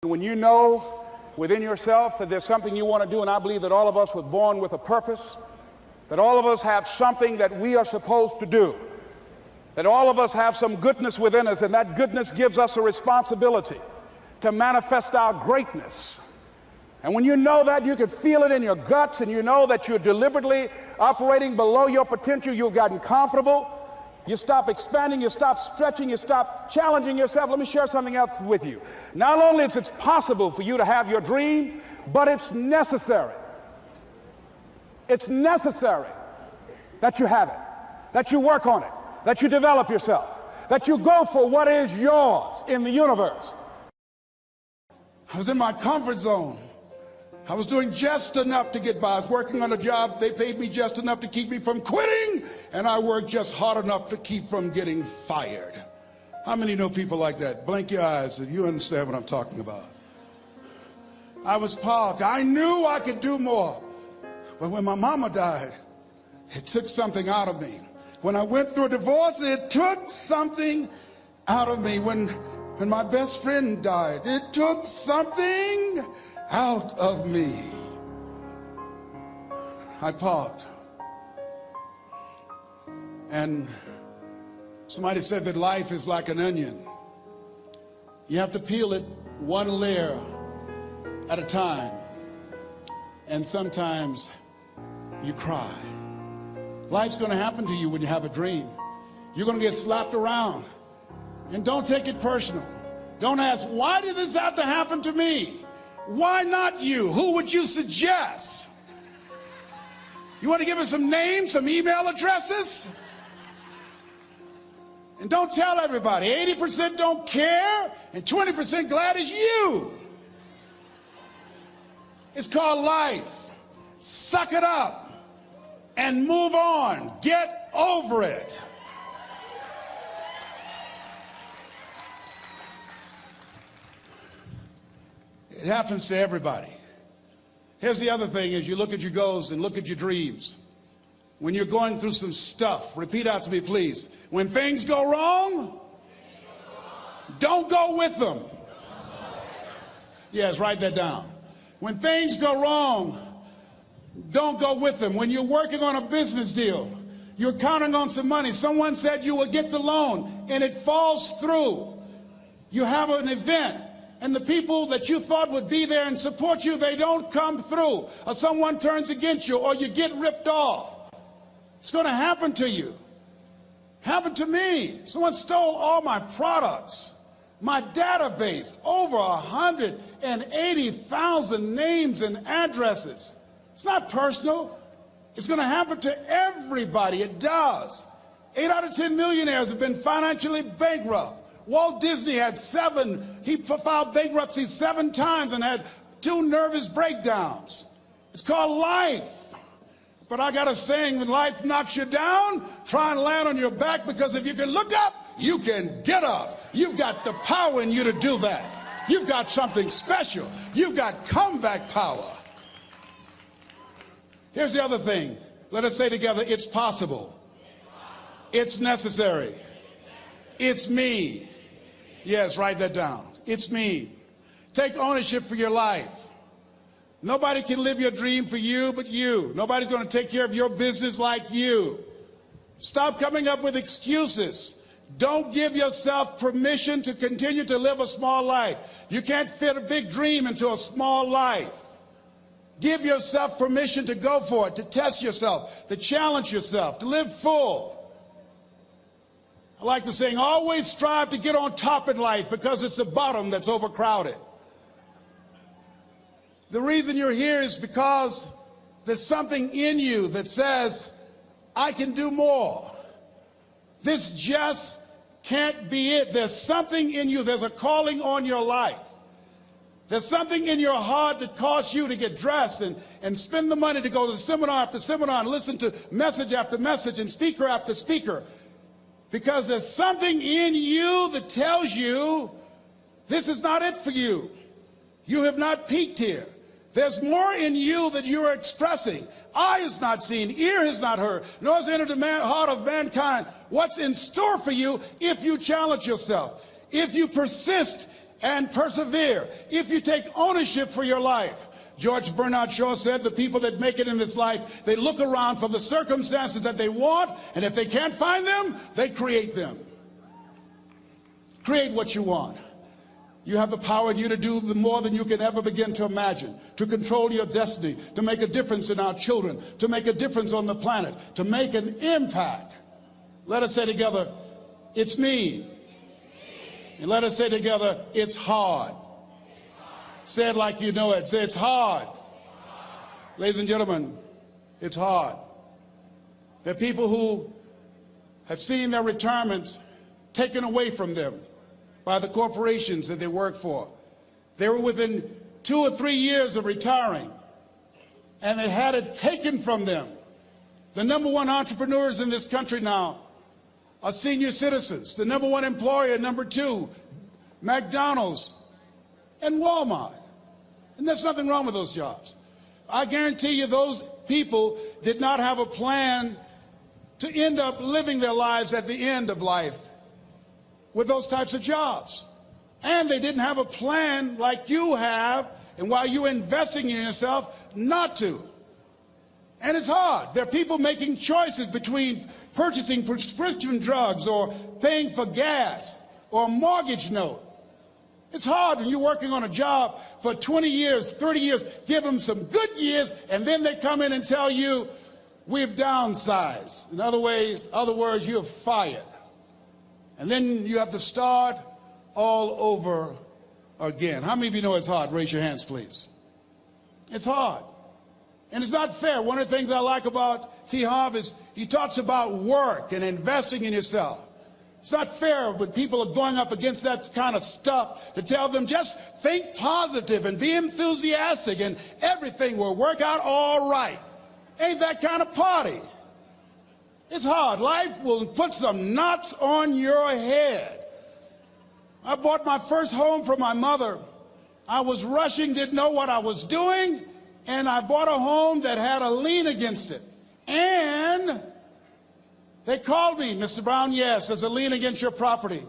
When you know within yourself that there's something you want to do, and I believe that all of us were born with a purpose, that all of us have something that we are supposed to do, that all of us have some goodness within us, and that goodness gives us a responsibility to manifest our greatness. And when you know that, you can feel it in your guts, and you know that you're deliberately operating below your potential, you've gotten comfortable, you stop expanding, you stop stretching, you stop challenging yourself. Let me share something else with you. Not only is it possible for you to have your dream, but it's necessary. It's necessary that you have it, that you work on it, that you develop yourself, that you go for what is yours in the universe. I was in my comfort zone. I was doing just enough to get by. I was working on a job. They paid me just enough to keep me from quitting, and I worked just hard enough to keep from getting fired. How many know people like that? Blink your eyes if you understand what I'm talking about. I was parked. I knew I could do more. But when my mama died, it took something out of me. When I went through a divorce, it took something out of me. When my best friend died, it took something out of me. I parked. And somebody said that life is like an onion. You have to peel it one layer at a time. And sometimes you cry. Life's going to happen to you when you have a dream. You're going to get slapped around. And don't take it personal. Don't ask, why did this have to happen to me? Why not you? Who would you suggest? You want to give us some names, some email addresses? And don't tell everybody. 80% don't care, and 20% glad it's you. It's called life. Suck it up and move on. Get over it. It happens to everybody. Here's the other thing: as you look at your goals and look at your dreams, when you're going through some stuff, repeat out to me, please. When things go wrong, don't go with them. Yes, write that down. When things go wrong, don't go with them. When you're working on a business deal, you're counting on some money. Someone said you will get the loan, and it falls through. You have an event, and the people that you thought would be there and support you, they don't come through. Or someone turns against you, or you get ripped off. It's going to happen to you. Happened to me. Someone stole all my products, my database, over 180,000 names and addresses. It's not personal. It's going to happen to everybody. It does. 8 out of 10 millionaires have been financially bankrupt. Walt Disney had he filed bankruptcy 7 times and had 2 nervous breakdowns. It's called life. But I got a saying: when life knocks you down, try and land on your back, because if you can look up, you can get up. You've got the power in you to do that. You've got something special. You've got comeback power. Here's the other thing. Let us say together, it's possible. It's necessary. It's me. Yes, write that down. It's me. Take ownership for your life. Nobody can live your dream for you but you. Nobody's going to take care of your business like you. Stop coming up with excuses. Don't give yourself permission to continue to live a small life. You can't fit a big dream into a small life. Give yourself permission to go for it, to test yourself, to challenge yourself, to live full. I like the saying, always strive to get on top in life, because it's the bottom that's overcrowded. The reason you're here is because there's something in you that says, I can do more. This just can't be it. There's something in you. There's a calling on your life. There's something in your heart that caused you to get dressed and spend the money to go to seminar after seminar and listen to message after message and speaker after speaker. Because there's something in you that tells you this is not it for you. You have not peaked here. There's more in you that you are expressing. Eye has not seen, ear has not heard, nor has entered the heart of mankind what's in store for you if you challenge yourself, if you persist and persevere, if you take ownership for your life. George Bernard Shaw said the people that make it in this life, they look around for the circumstances that they want, and if they can't find them, they create them. Create what you want. You have the power in you to do more than you can ever begin to imagine, to control your destiny, to make a difference in our children, to make a difference on the planet, to make an impact. Let us say together, it's me. And let us say together, it's hard. Say it like you know it. Say, it's hard. Ladies and gentlemen, it's hard. There are people who have seen their retirements taken away from them by the corporations that they work for. They were within 2 or 3 years of retiring, and they had it taken from them. The #1 entrepreneurs in this country now are senior citizens. The #1 employer, #2, McDonald's and Walmart. And there's nothing wrong with those jobs. I guarantee you those people did not have a plan to end up living their lives at the end of life with those types of jobs. And they didn't have a plan like you have, and while you're investing in yourself, not to. And it's hard. There are people making choices between purchasing prescription drugs or paying for gas or a mortgage note. It's hard when you're working on a job for 20 years, 30 years, give them some good years, and then they come in and tell you, we've downsized. In other words, you're fired. And then you have to start all over again. How many of you know it's hard? Raise your hands, please. It's hard. And it's not fair. One of the things I like about T. Harv is he talks about work and investing in yourself. It's not fair when people are going up against that kind of stuff to tell them just think positive and be enthusiastic and everything will work out all right. Ain't that kind of party. It's hard. Life will put some knots on your head. I bought my first home for my mother. I was rushing, didn't know what I was doing, and I bought a home that had a lien against it. And they called me, Mr. Brown, yes, there's a lien against your property.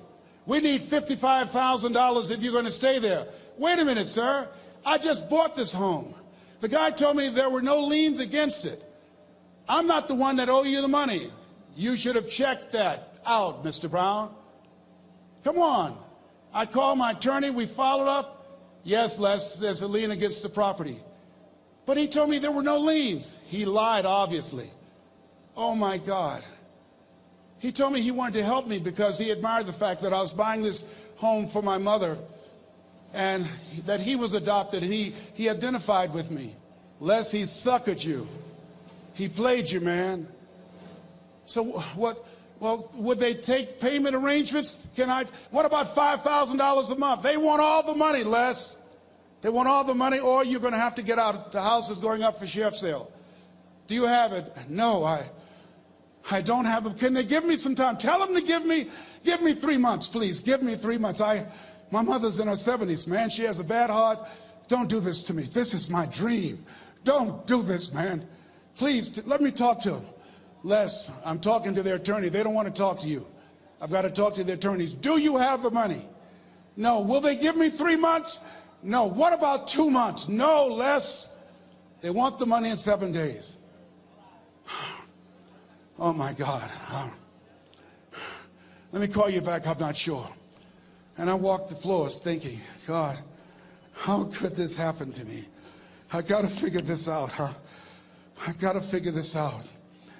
We need $55,000 if you're going to stay there. Wait a minute, sir. I just bought this home. The guy told me there were no liens against it. I'm not the one that owe you the money. You should have checked that out, Mr. Brown. Come on. I called my attorney. We followed up. Yes, Les, there's a lien against the property. But he told me there were no liens. He lied, obviously. Oh, my God. He told me he wanted to help me because he admired the fact that I was buying this home for my mother and that he was adopted, and he identified with me. Les, he suckered you. He played you, man. So what? Well, would they take payment arrangements? What about $5,000 a month? They want all the money, Les. They want all the money, or you're going to have to get out. The house is going up for sheriff's sale. Do you have it? No, I don't have it. Can they give me some time? Tell them to give me 3 months, please. Give me 3 months. My mother's in her 70s, man. She has a bad heart. Don't do this to me. This is my dream. Don't do this, man. Please, let me talk to them. Les, I'm talking to their attorney. They don't want to talk to you. I've got to talk to their attorneys. Do you have the money? No. Will they give me 3 months? No. What about 2 months? No, Les. They want the money in 7 days. Oh, my God. Let me call you back. I'm not sure. And I walked the floors thinking, God, how could this happen to me? I got to figure this out, huh? I got to figure this out.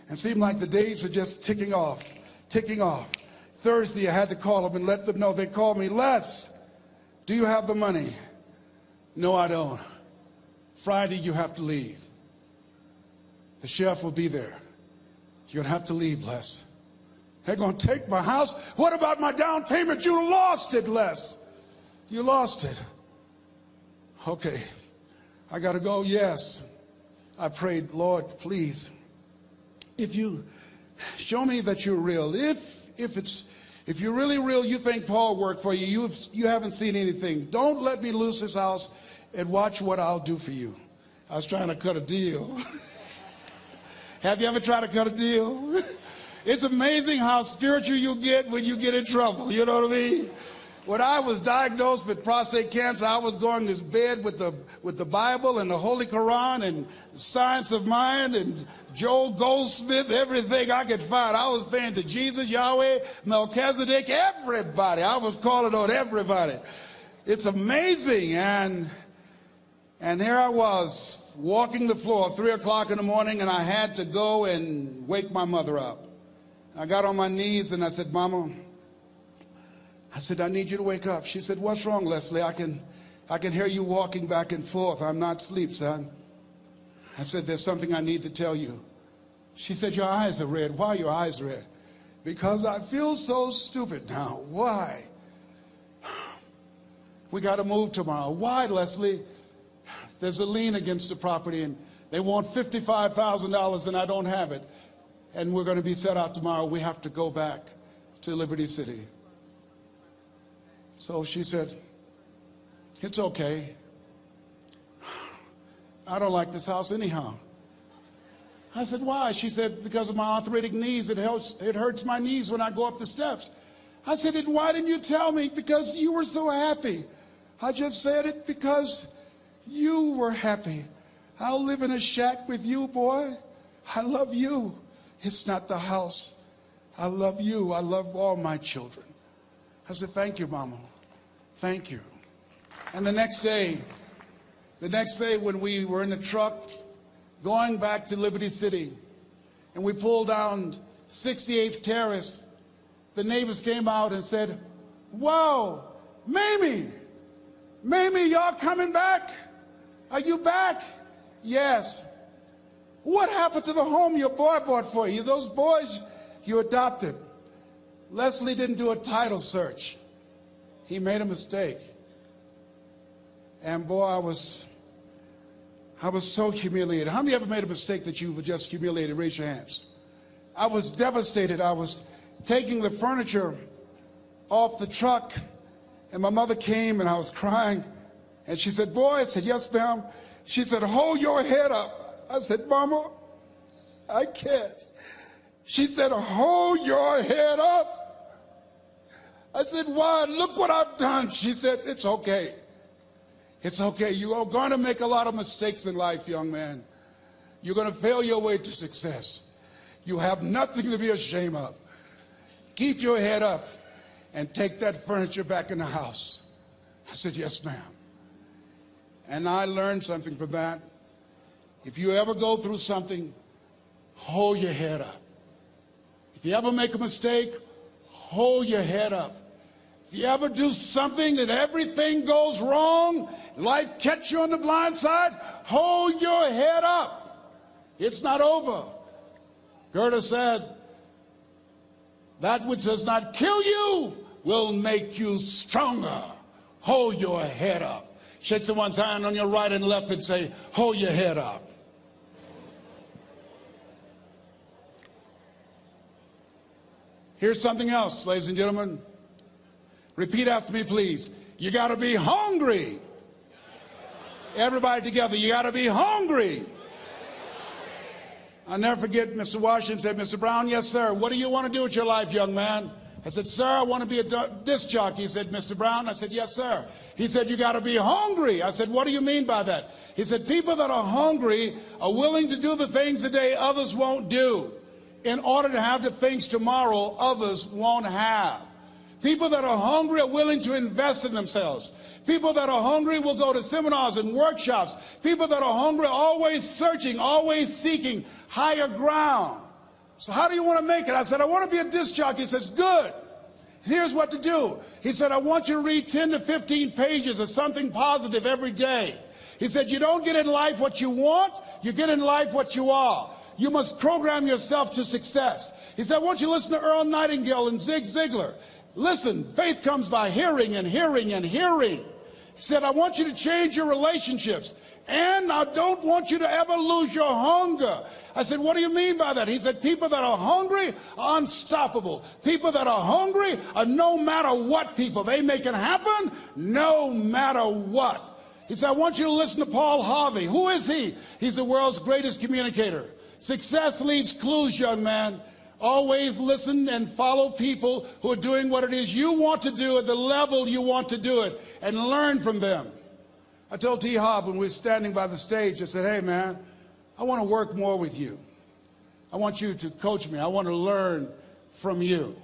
And it seemed like the days were just ticking off. Thursday, I had to call them and let them know. They called me, Les, do you have the money? No, I don't. Friday, you have to leave. The sheriff will be there. You're going to have to leave, Les. They're going to take my house. What about my down payment? You lost it, Les. You lost it. Okay. I got to go. Yes. I prayed, Lord, please, if you show me that you're real, if you're really real, you think Paul worked for you, you haven't seen anything. Don't let me lose this house and watch what I'll do for you. I was trying to cut a deal. Have you ever tried to cut a deal? It's amazing how spiritual you get when you get in trouble. You know what I mean? When I was diagnosed with prostate cancer, I was going to bed with the Bible and the Holy Quran and Science of Mind and Joel Goldsmith, everything I could find. I was praying to Jesus, Yahweh, Melchizedek, everybody. I was calling on everybody. It's amazing. And here I was walking the floor, 3 o'clock in the morning, and I had to go and wake my mother up. I got on my knees and I said, Mama, I said, I need you to wake up. She said, what's wrong, Leslie? I can hear you walking back and forth. I'm not asleep, son. I said, there's something I need to tell you. She said, your eyes are red. Why are your eyes red? Because I feel so stupid now. Why? We got to move tomorrow. Why, Leslie? There's a lien against the property and they want $55,000 and I don't have it. And we're going to be set out tomorrow. We have to go back to Liberty City. So she said, it's okay. I don't like this house anyhow. I said, why? She said, because of my arthritic knees, it hurts my knees when I go up the steps. I said, and why didn't you tell me? Because you were so happy. I just said it because you were happy. I'll live in a shack with you, boy. I love you. It's not the house. I love you. I love all my children. I said, thank you, Mama. Thank you. And the next day when we were in the truck going back to Liberty City and we pulled down 68th Terrace, the neighbors came out and said, wow, Mamie, y'all coming back? Are you back? Yes. What happened to the home your boy bought for you? Those boys you adopted. Leslie didn't do a title search. He made a mistake. And boy, I was so humiliated. How many ever made a mistake that you were just humiliated? Raise your hands. I was devastated. I was taking the furniture off the truck, and my mother came, and I was crying. And she said, boy, I said, yes, ma'am. She said, hold your head up. I said, Mama, I can't. She said, hold your head up. I said, why? Look what I've done. She said, it's okay. It's okay. You are going to make a lot of mistakes in life, young man. You're going to fail your way to success. You have nothing to be ashamed of. Keep your head up and take that furniture back in the house. I said, yes, ma'am. And I learned something from that. If you ever go through something, hold your head up. If you ever make a mistake, hold your head up. If you ever do something that everything goes wrong, life catch you on the blind side, hold your head up. It's not over. Goethe said, that which does not kill you will make you stronger. Hold your head up. Shake someone's hand on your right and left and say, hold your head up. Here's something else, ladies and gentlemen. Repeat after me, please. You got to be hungry. Everybody together, you got to be hungry. I'll never forget Mr. Washington said, Mr. Brown, yes, sir. What do you want to do with your life, young man? I said, sir, I want to be a disc jockey. He said, Mr. Brown? I said, yes, sir. He said, you got to be hungry. I said, what do you mean by that? He said, people that are hungry are willing to do the things today others won't do in order to have the things tomorrow others won't have. People that are hungry are willing to invest in themselves. People that are hungry will go to seminars and workshops. People that are hungry are always searching, always seeking higher ground. So how do you want to make it? I said, I want to be a disc jockey. He says, good. Here's what to do. He said, I want you to read 10 to 15 pages of something positive every day. He said, you don't get in life what you want, you get in life what you are. You must program yourself to success. He said, I want you to listen to Earl Nightingale and Zig Ziglar. Listen, faith comes by hearing and hearing and hearing. He said, I want you to change your relationships. And I don't want you to ever lose your hunger. I said, what do you mean by that? He said, people that are hungry are unstoppable. People that are hungry are no matter what people. They make it happen no matter what. He said, I want you to listen to Paul Harvey. Who is he? He's the world's greatest communicator. Success leaves clues, young man. Always listen and follow people who are doing what it is you want to do at the level you want to do it, and learn from them. I told T. Hobb when we were standing by the stage, I said, hey man, I want to work more with you. I want you to coach me. I want to learn from you.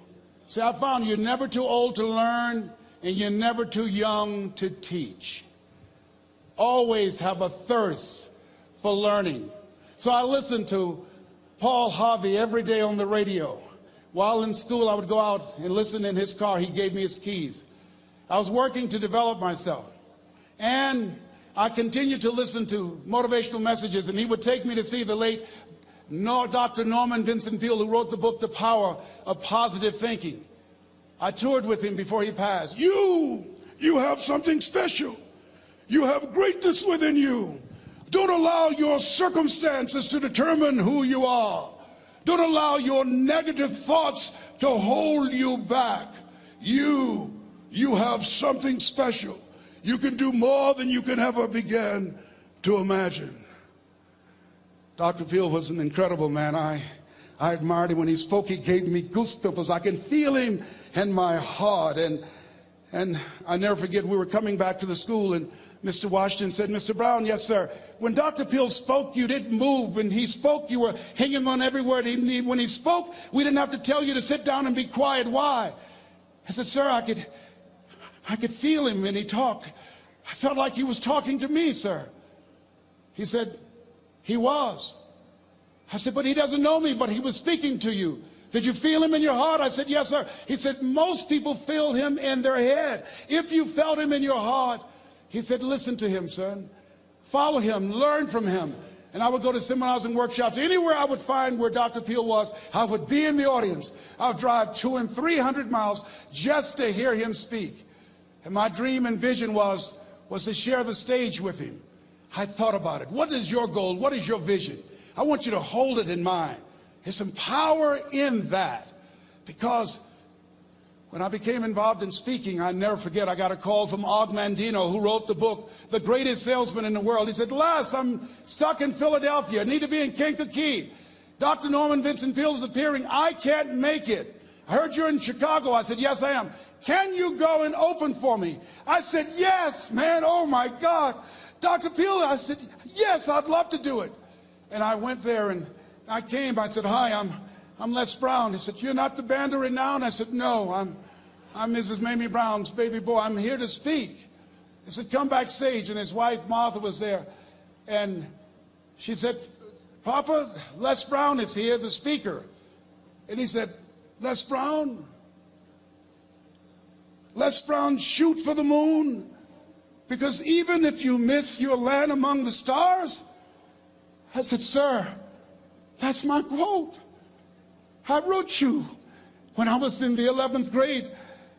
See, I found you're never too old to learn and you're never too young to teach. Always have a thirst for learning. So I listened to Paul Harvey every day on the radio. While in school, I would go out and listen in his car. He gave me his keys. I was working to develop myself. And I continued to listen to motivational messages, and he would take me to see the late Dr. Norman Vincent Peale, who wrote the book, The Power of Positive Thinking. I toured with him before he passed. You have something special. You have greatness within you. Don't allow your circumstances to determine who you are. Don't allow your negative thoughts to hold you back. You have something special. You can do more than you can ever begin to imagine. Dr. Peale was an incredible man. I admired him. When he spoke, he gave me goosebumps. I can feel him in my heart. And I never forget, we were coming back to the school, and Mr. Washington said, Mr. Brown, yes, sir. When Dr. Peale spoke, you didn't move. When he spoke, you were hanging on every word. When he spoke, we didn't have to tell you to sit down and be quiet. Why? I said, sir, I could feel him when he talked. I felt like he was talking to me, sir. He said, he was. I said, but he doesn't know me, but he was speaking to you. Did you feel him in your heart? I said, yes, sir. He said, most people feel him in their head. If you felt him in your heart, he said, listen to him, son. Follow him, learn from him. And I would go to seminars and workshops. Anywhere I would find where Dr. Peale was, I would be in the audience. I would drive 200 and 300 miles just to hear him speak. And my dream and vision was to share the stage with him. I thought about it. What is your goal? What is your vision? I want you to hold it in mind. There's some power in that. Because when I became involved in speaking, I never forget, I got a call from Og Mandino, who wrote the book, The Greatest Salesman in the World. He said, Les, I'm stuck in Philadelphia. I need to be in Kankakee. Dr. Norman Vincent Peale is appearing. I can't make it. I heard you're in Chicago. I said, yes, I am. Can you go and open for me? I said, yes, man. Oh, my God. Dr. Peale, I said, yes, I'd love to do it. And I went there and I came. I said, hi, I'm Les Brown. He said, you're not the band of renown? I said, no, I'm Mrs. Mamie Brown's baby boy. I'm here to speak. He said, come backstage. And his wife, Martha, was there. And she said, Papa, Les Brown is here, the speaker. And he said, Les Brown? Les Brown shoot for the moon? Because even if you miss your land among the stars? I said, sir, that's my quote. I wrote you when I was in the 11th grade.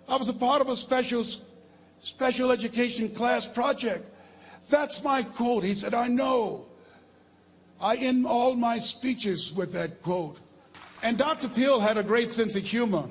I was a part of a special education class project. That's my quote. He said, I know. I end all my speeches with that quote. And Dr. Peale had a great sense of humor.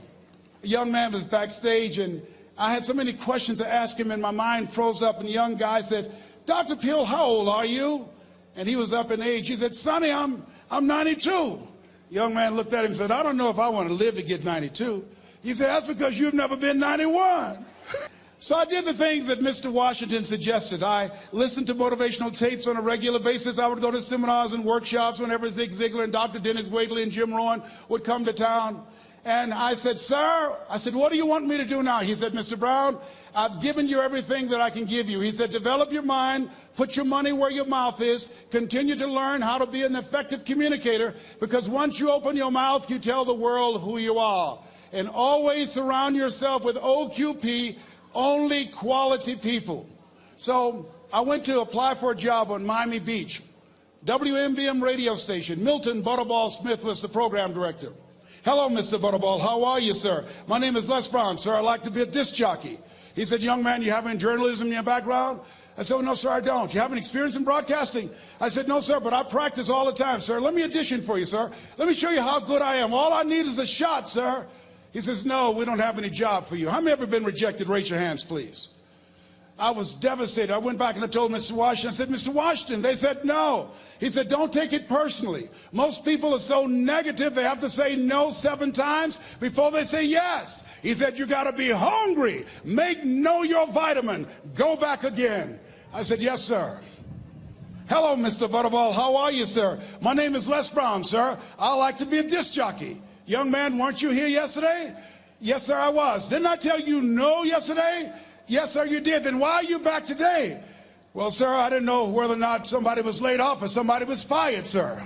A young man was backstage, and I had so many questions to ask him, and my mind froze up, and the young guy said, Dr. Peale, how old are you? And he was up in age. He said, Sonny, I'm 92. The young man looked at him and said, I don't know if I want to live to get 92. He said, that's because you've never been 91. So I did the things that Mr. Washington suggested. I listened to motivational tapes on a regular basis. I would go to seminars and workshops whenever Zig Ziglar and Dr. Dennis Waitley and Jim Rohn would come to town. And I said, sir, what do you want me to do now? He said, Mr. Brown, I've given you everything that I can give you. He said, develop your mind, put your money where your mouth is, continue to learn how to be an effective communicator, because once you open your mouth, you tell the world who you are. And always surround yourself with OQP, only quality people. So I went to apply for a job on Miami Beach. WMBM radio station. Milton Butterball Smith was the program director. Hello, Mr. Butterball. How are you, sir? My name is Les Brown, sir. I'd like to be a disc jockey. He said, young man, you have any journalism in your background? I said, oh, no, sir, I don't. You have any experience in broadcasting? I said, no, sir, but I practice all the time, sir. Let me audition for you, sir. Let me show you how good I am. All I need is a shot, sir. He says, no, we don't have any job for you. How many ever been rejected? Raise your hands, please. I was devastated. I went back and I told Mr. Washington, I said, Mr. Washington, they said no. He said, don't take it personally. Most people are so negative, they have to say no 7 times before they say yes. He said, you got to be hungry. Know your vitamin. Go back again. I said, yes, sir. Hello, Mr. Butterball. How are you, sir? My name is Les Brown, sir. I like to be a disc jockey. Young man, weren't you here yesterday? Yes, sir, I was. Didn't I tell you no yesterday? Yes, sir, you did. Then why are you back today? Well, sir, I didn't know whether or not somebody was laid off or somebody was fired, sir.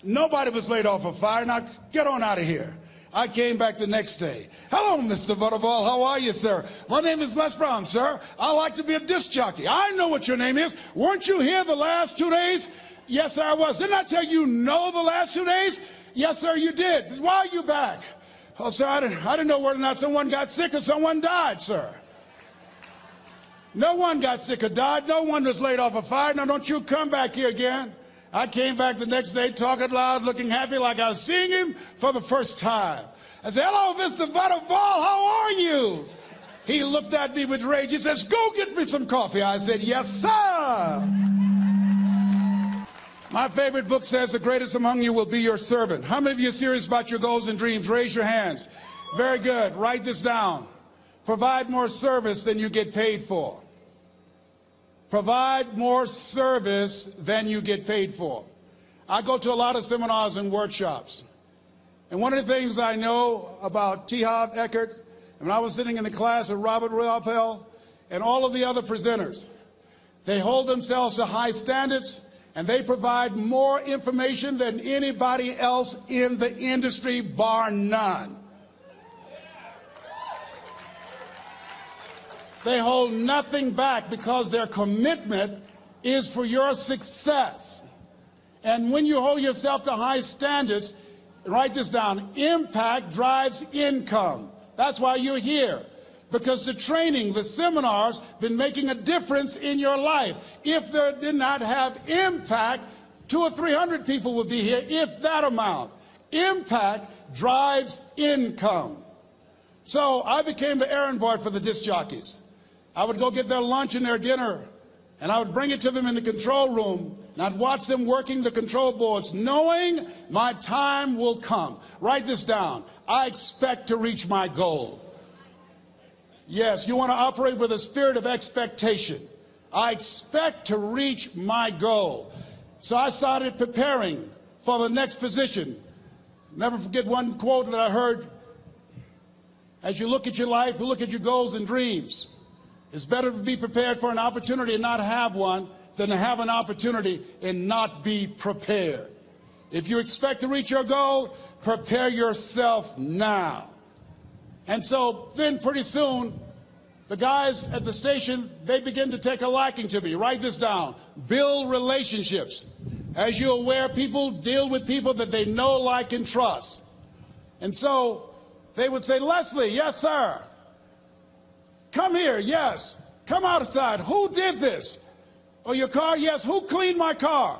Nobody was laid off or fired. Now, get on out of here. I came back the next day. Hello, Mr. Butterball. How are you, sir? My name is Les Brown, sir. I like to be a disc jockey. I know what your name is. Weren't you here the last 2 days? Yes, sir, I was. Didn't I tell you no the last 2 days? Yes, sir, you did. Why are you back? Oh, sir, I didn't know whether or not someone got sick or someone died, sir. No one got sick or died. No one was laid off or fired. Now, don't you come back here again. I came back the next day talking loud, looking happy like I was seeing him for the first time. I said, hello, Mr. Butterball, how are you? He looked at me with rage. He says, go get me some coffee. I said, yes, sir. My favorite book says, the greatest among you will be your servant. How many of you are serious about your goals and dreams? Raise your hands. Very good. Write this down. Provide more service than you get paid for. Provide more service than you get paid for. I go to a lot of seminars and workshops. And one of the things I know about T. Harv Eker, when I was sitting in the class with Robert Ruppel and all of the other presenters, they hold themselves to high standards and they provide more information than anybody else in the industry, bar none. They hold nothing back because their commitment is for your success. And when you hold yourself to high standards, write this down, impact drives income. That's why you're here. Because the training, the seminars, been making a difference in your life. If there did not have impact, 200 or 300 people would be here, if that amount. Impact drives income. So I became the errand boy for the disc jockeys. I would go get their lunch and their dinner, and I would bring it to them in the control room, and I'd watch them working the control boards, knowing my time will come. Write this down. I expect to reach my goal. Yes, you want to operate with a spirit of expectation. I expect to reach my goal. So I started preparing for the next position. Never forget one quote that I heard. As you look at your life, you look at your goals and dreams. It's better to be prepared for an opportunity and not have one than to have an opportunity and not be prepared. If you expect to reach your goal, prepare yourself now. And so then pretty soon, the guys at the station, they begin to take a liking to me. Write this down. Build relationships. As you're aware, people deal with people that they know, like, and trust. And so they would say, Leslie, yes, sir. Come here, yes. Come outside. Who did this? Oh, your car? Yes. Who cleaned my car?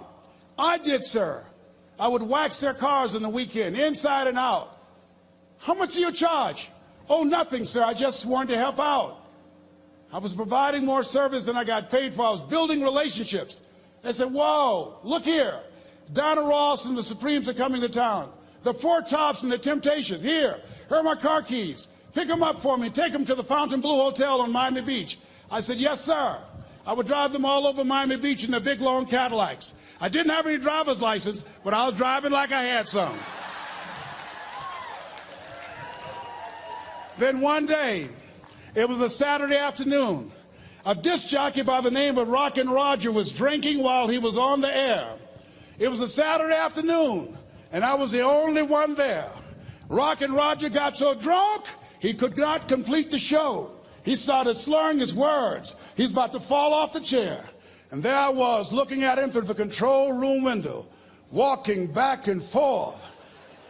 I did, sir. I would wax their cars on the weekend, inside and out. How much do you charge? Oh, nothing, sir. I just wanted to help out. I was providing more service than I got paid for. I was building relationships. They said, whoa, look here. Donna Ross and the Supremes are coming to town. The Four Tops and the Temptations. Here are my car keys. Pick them up for me. Take them to the Fontainebleau Hotel on Miami Beach. I said, yes, sir. I would drive them all over Miami Beach in their big, long Cadillacs. I didn't have any driver's license, but I was driving like I had some. Then one day, it was a Saturday afternoon, a disc jockey by the name of Rockin' Roger was drinking while he was on the air. It was a Saturday afternoon, and I was the only one there. Rockin' Roger got so drunk, he could not complete the show. He started slurring his words. He's about to fall off the chair. And there I was, looking at him through the control room window, walking back and forth,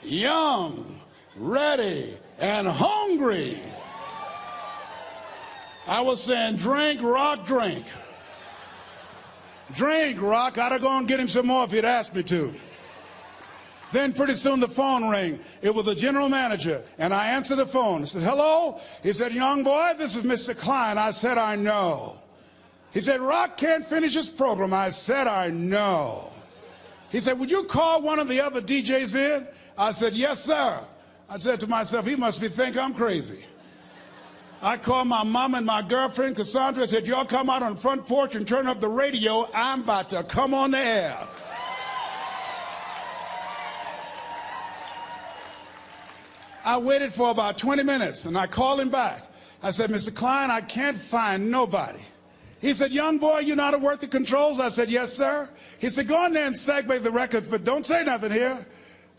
young, ready, and hungry. I was saying, drink, Rock, drink. Drink, Rock. I'd have gone and get him some more if he'd asked me to. Then pretty soon the phone rang. It was the general manager, and I answered the phone. I said, hello? He said, young boy, this is Mr. Klein. I said, I know. He said, Rock can't finish his program. I said, I know. He said, would you call one of the other DJs in? I said, yes, sir. I said to myself, he must think I'm crazy. I called my mom and my girlfriend, Cassandra. I said, y'all come out on the front porch and turn up the radio. I'm about to come on the air. I waited for about 20 minutes, and I called him back. I said, Mr. Klein, I can't find nobody. He said, young boy, you know how to work the controls? I said, yes, sir. He said, go in there and segue the record, but don't say nothing here.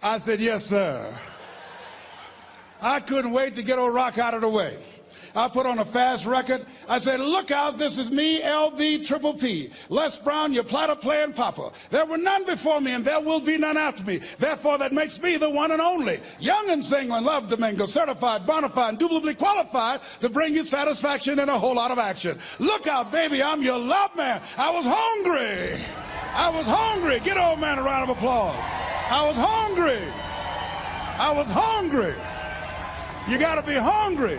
I said, yes, sir. I couldn't wait to get old Rock out of the way. I put on a fast record. I said, look out, this is me, LB Triple P. Les Brown, your platter playing papa. There were none before me, and there will be none after me. Therefore, that makes me the one and only. Young and single and love Domingo, certified, bona fide, indubitably qualified to bring you satisfaction and a whole lot of action. Look out, baby, I'm your love man. I was hungry. I was hungry. Get old man a round of applause. I was hungry. I was hungry. You got to be hungry.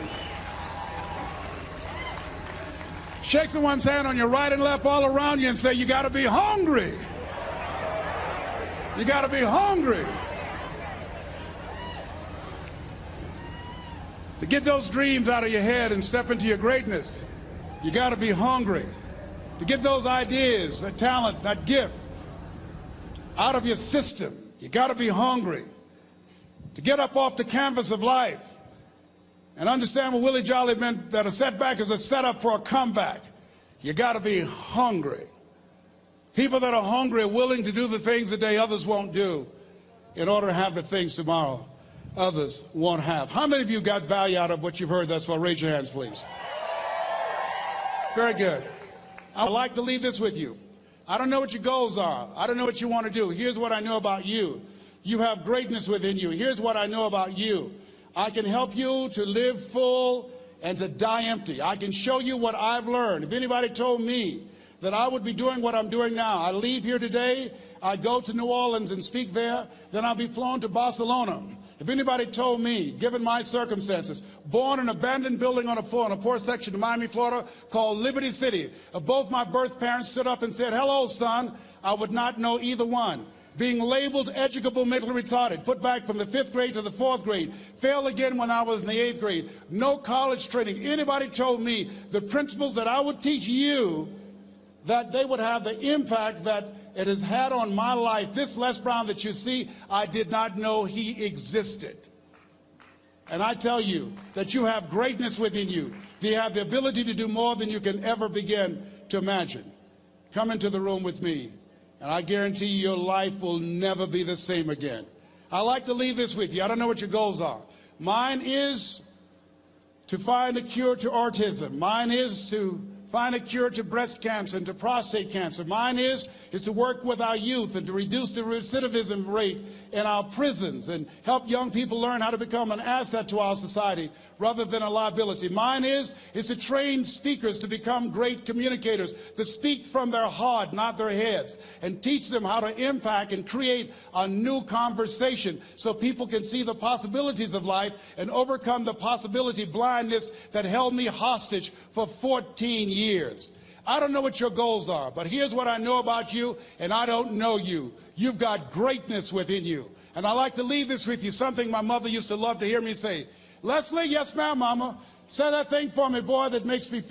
Shake someone's hand on your right and left all around you and say, you got to be hungry. You got to be hungry. To get those dreams out of your head and step into your greatness, you got to be hungry. To get those ideas, that talent, that gift out of your system, you got to be hungry. To get up off the canvas of life and understand what Willie Jolly meant, that a setback is a setup for a comeback. You got to be hungry. People that are hungry are willing to do the things today others won't do in order to have the things tomorrow others won't have. How many of you got value out of what you've heard thus far? Raise your hands, please. Very good. I'd like to leave this with you. I don't know what your goals are. I don't know what you want to do. Here's what I know about you. You have greatness within you. Here's what I know about you. I can help you to live full and to die empty. I can show you what I've learned. If anybody told me that I would be doing what I'm doing now, I leave here today, I go to New Orleans and speak there, then I'll be flown to Barcelona. If anybody told me, given my circumstances, born in an abandoned building on a poor section of Miami, Florida, called Liberty City, if both my birth parents stood up and said, hello, son, I would not know either one. Being labeled educable mentally retarded, put back from the 5th grade to the 4th grade, failed again when I was in the 8th grade, no college training. Anybody told me the principles that I would teach you, that they would have the impact that it has had on my life. This Les Brown that you see, I did not know he existed. And I tell you that you have greatness within you. You have the ability to do more than you can ever begin to imagine. Come into the room with me. And I guarantee you your life will never be the same again. I like to leave this with you. I don't know what your goals are. Mine is to find a cure to autism. Mine is to find a cure to breast cancer and to prostate cancer. Mine is to work with our youth and to reduce the recidivism rate in our prisons and help young people learn how to become an asset to our society rather than a liability. Mine is to train speakers to become great communicators, to speak from their heart, not their heads, and teach them how to impact and create a new conversation so people can see the possibilities of life and overcome the possibility blindness that held me hostage for 14 years. I don't know what your goals are, but here's what I know about you, and I don't know you. You've got greatness within you. And I like to leave this with you, something my mother used to love to hear me say. Leslie, yes ma'am, mama. Say that thing for me, boy, that makes me feel